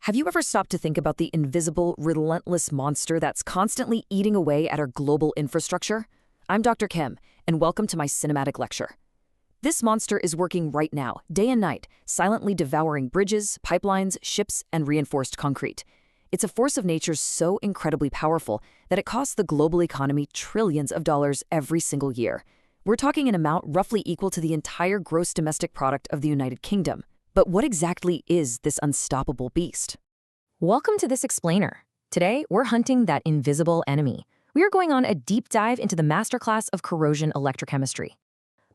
Have you ever stopped to think about the invisible, relentless monster that's constantly eating away at our global infrastructure? I'm Dr. Kim, and welcome to my cinematic lecture. This monster is working right now, day and night, silently devouring bridges, pipelines, ships, and reinforced concrete. It's a force of nature so incredibly powerful that it costs the global economy trillions of dollars every single year. We're talking an amount roughly equal to the entire gross domestic product of the United Kingdom. But what exactly is this unstoppable beast? Welcome to this explainer. Today, we're hunting that invisible enemy. We are going on a deep dive into the masterclass of corrosion electrochemistry.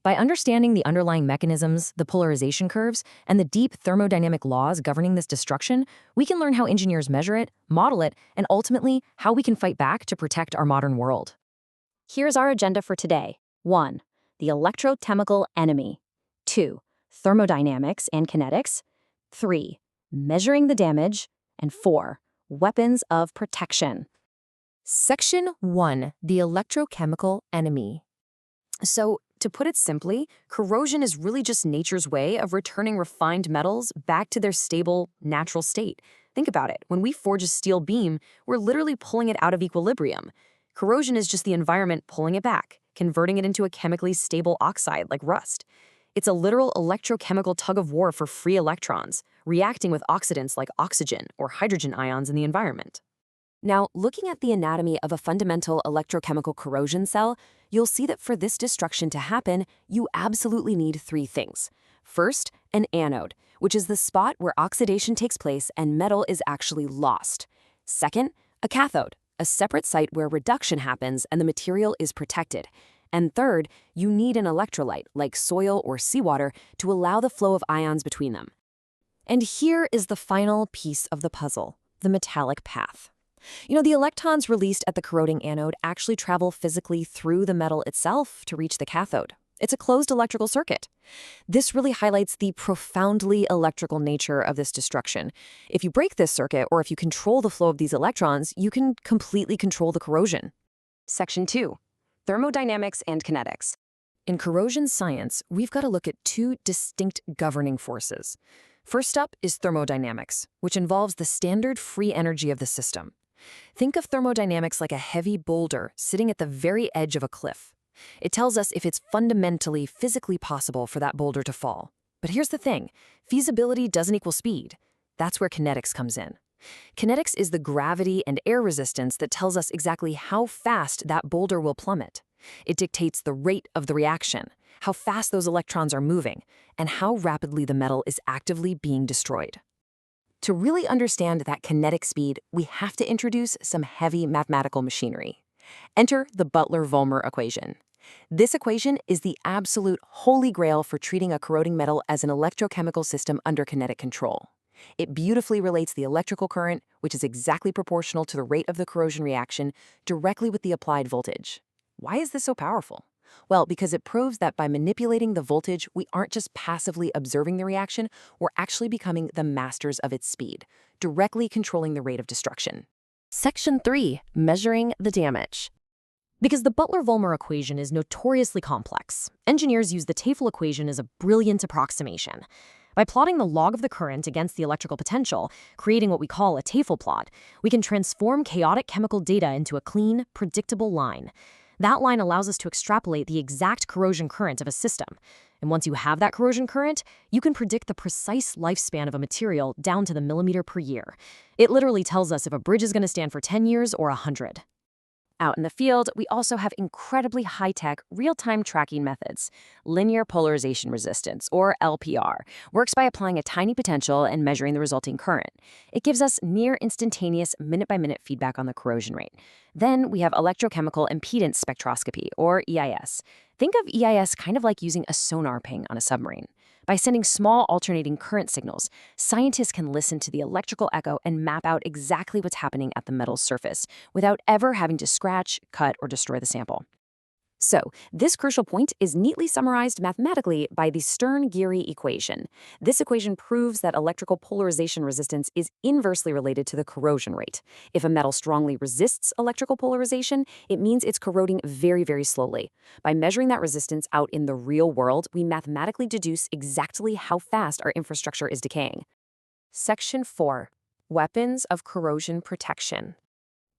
By understanding the underlying mechanisms, the polarization curves, and the deep thermodynamic laws governing this destruction, we can learn how engineers measure it, model it, and ultimately, how we can fight back to protect our modern world. Here's our agenda for today. 1. The electrochemical enemy. 2. Thermodynamics and kinetics. 3. Measuring the damage. And 4. Weapons of protection. Section 1. The electrochemical enemy. So, to put it simply, corrosion is really just nature's way of returning refined metals back to their stable, natural state. Think about it. When we forge a steel beam, we're literally pulling it out of equilibrium. Corrosion is just the environment pulling it back, converting it into a chemically stable oxide like rust. It's a literal electrochemical tug-of-war for free electrons, reacting with oxidants like oxygen or hydrogen ions in the environment. Now, looking at the anatomy of a fundamental electrochemical corrosion cell, you'll see that for this destruction to happen, you absolutely need 3 things. First, an anode, which is the spot where oxidation takes place and metal is actually lost. Second, a cathode, a separate site where reduction happens and the material is protected. And third, you need an electrolyte, like soil or seawater, to allow the flow of ions between them. And here is the final piece of the puzzle, the metallic path. The electrons released at the corroding anode actually travel physically through the metal itself to reach the cathode. It's a closed electrical circuit. This really highlights the profoundly electrical nature of this destruction. If you break this circuit, or if you control the flow of these electrons, you can completely control the corrosion. Section 2. Thermodynamics and kinetics. In corrosion science, we've got to look at 2 distinct governing forces. First up is thermodynamics, which involves the standard free energy of the system. Think of thermodynamics like a heavy boulder sitting at the very edge of a cliff. It tells us if it's fundamentally, physically possible for that boulder to fall. But here's the thing, feasibility doesn't equal speed. That's where kinetics comes in. Kinetics is the gravity and air resistance that tells us exactly how fast that boulder will plummet. It dictates the rate of the reaction, how fast those electrons are moving, and how rapidly the metal is actively being destroyed. To really understand that kinetic speed, we have to introduce some heavy mathematical machinery. Enter the Butler-Volmer equation. This equation is the absolute holy grail for treating a corroding metal as an electrochemical system under kinetic control. It beautifully relates the electrical current, which is exactly proportional to the rate of the corrosion reaction, directly with the applied voltage. Why is this so powerful? Well, because it proves that by manipulating the voltage, we aren't just passively observing the reaction, we're actually becoming the masters of its speed, directly controlling the rate of destruction. Section 3. Measuring the damage. Because the Butler-Volmer equation is notoriously complex, engineers use the Tafel equation as a brilliant approximation. By plotting the log of the current against the electrical potential, creating what we call a Tafel plot, we can transform chaotic chemical data into a clean, predictable line. That line allows us to extrapolate the exact corrosion current of a system. And once you have that corrosion current, you can predict the precise lifespan of a material down to the millimeter per year. It literally tells us if a bridge is going to stand for 10 years or 100. Out in the field, we also have incredibly high-tech, real-time tracking methods. Linear polarization resistance, or LPR, works by applying a tiny potential and measuring the resulting current. It gives us near-instantaneous, minute-by-minute feedback on the corrosion rate. Then we have electrochemical impedance spectroscopy, or EIS. Think of EIS kind of like using a sonar ping on a submarine. By sending small alternating current signals, scientists can listen to the electrical echo and map out exactly what's happening at the metal's surface without ever having to scratch, cut, or destroy the sample. So, this crucial point is neatly summarized mathematically by the Stern-Geary equation. This equation proves that electrical polarization resistance is inversely related to the corrosion rate. If a metal strongly resists electrical polarization, it means it's corroding very, very slowly. By measuring that resistance out in the real world, we mathematically deduce exactly how fast our infrastructure is decaying. Section 4. weapons of corrosion protection.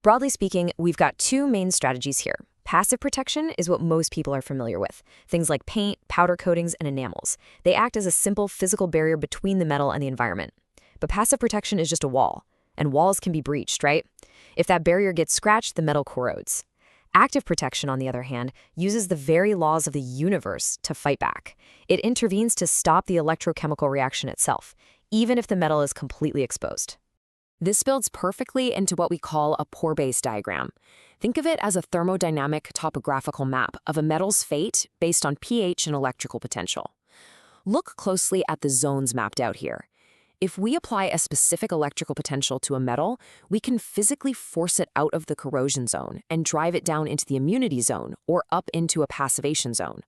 Broadly speaking, we've got two main strategies here. Passive protection is what most people are familiar with. Things like paint, powder coatings, and enamels. They act as a simple physical barrier between the metal and the environment. But passive protection is just a wall, and walls can be breached, right? If that barrier gets scratched, the metal corrodes. Active protection, on the other hand, uses the very laws of the universe to fight back. It intervenes to stop the electrochemical reaction itself, even if the metal is completely exposed. This builds perfectly into what we call a pore-based diagram. Think of it as a thermodynamic topographical map of a metal's fate based on pH and electrical potential. Look closely at the zones mapped out here. If we apply a specific electrical potential to a metal, we can physically force it out of the corrosion zone and drive it down into the immunity zone or up into a passivation zone.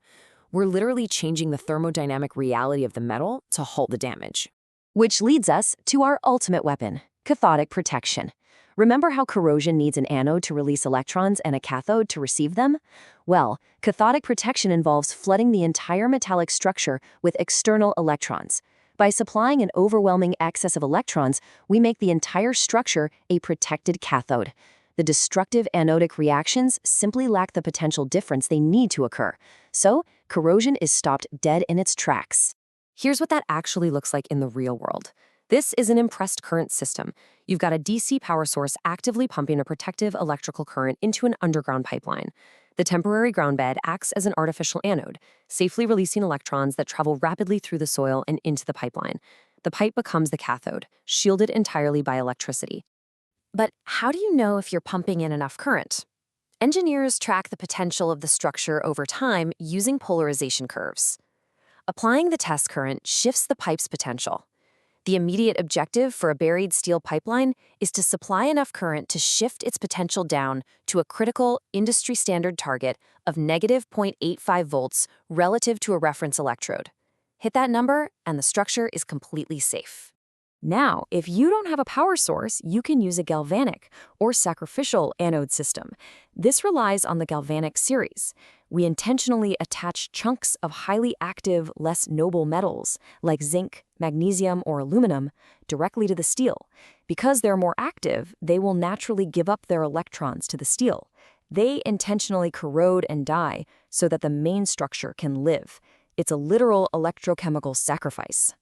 We're literally changing the thermodynamic reality of the metal to halt the damage. Which leads us to our ultimate weapon, cathodic protection. Remember how corrosion needs an anode to release electrons and a cathode to receive them? Well, cathodic protection involves flooding the entire metallic structure with external electrons. By supplying an overwhelming excess of electrons, we make the entire structure a protected cathode. The destructive anodic reactions simply lack the potential difference they need to occur. So, corrosion is stopped dead in its tracks. Here's what that actually looks like in the real world. This is an impressed current system. You've got a DC power source actively pumping a protective electrical current into an underground pipeline. The temporary ground bed acts as an artificial anode, safely releasing electrons that travel rapidly through the soil and into the pipeline. The pipe becomes the cathode, shielded entirely by electricity. But how do you know if you're pumping in enough current? Engineers track the potential of the structure over time using polarization curves. Applying the test current shifts the pipe's potential. The immediate objective for a buried steel pipeline is to supply enough current to shift its potential down to a critical industry-standard target of negative 0.85 volts relative to a reference electrode. Hit that number, and the structure is completely safe. Now, if you don't have a power source, you can use a galvanic or sacrificial anode system. This relies on the galvanic series. We intentionally attach chunks of highly active, less noble metals, like zinc, magnesium, or aluminum, directly to the steel. Because they're more active, they will naturally give up their electrons to the steel. They intentionally corrode and die so that the main structure can live. It's a literal electrochemical sacrifice.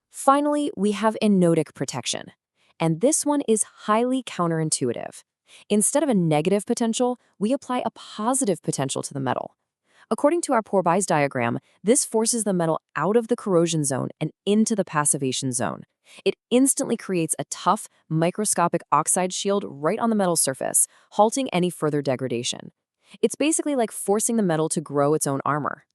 Finally, we have anodic protection. And this one is highly counterintuitive. Instead of a negative potential, we apply a positive potential to the metal. According to our pore-based diagram, this forces the metal out of the corrosion zone and into the passivation zone. It instantly creates a tough, microscopic oxide shield right on the metal surface, halting any further degradation. It's basically like forcing the metal to grow its own armor.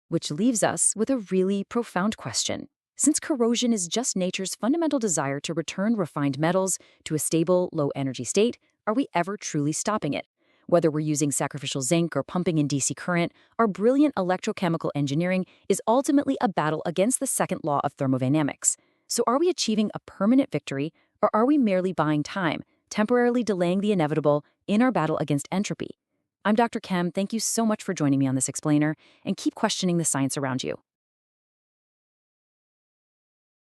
Which leaves us with a really profound question. Since corrosion is just nature's fundamental desire to return refined metals to a stable, low-energy state, are we ever truly stopping it? Whether we're using sacrificial zinc or pumping in DC current, our brilliant electrochemical engineering is ultimately a battle against the second law of thermodynamics. So are we achieving a permanent victory, or are we merely buying time, temporarily delaying the inevitable in our battle against entropy? I'm Dr. Chem. Thank you so much for joining me on this explainer, and keep questioning the science around you.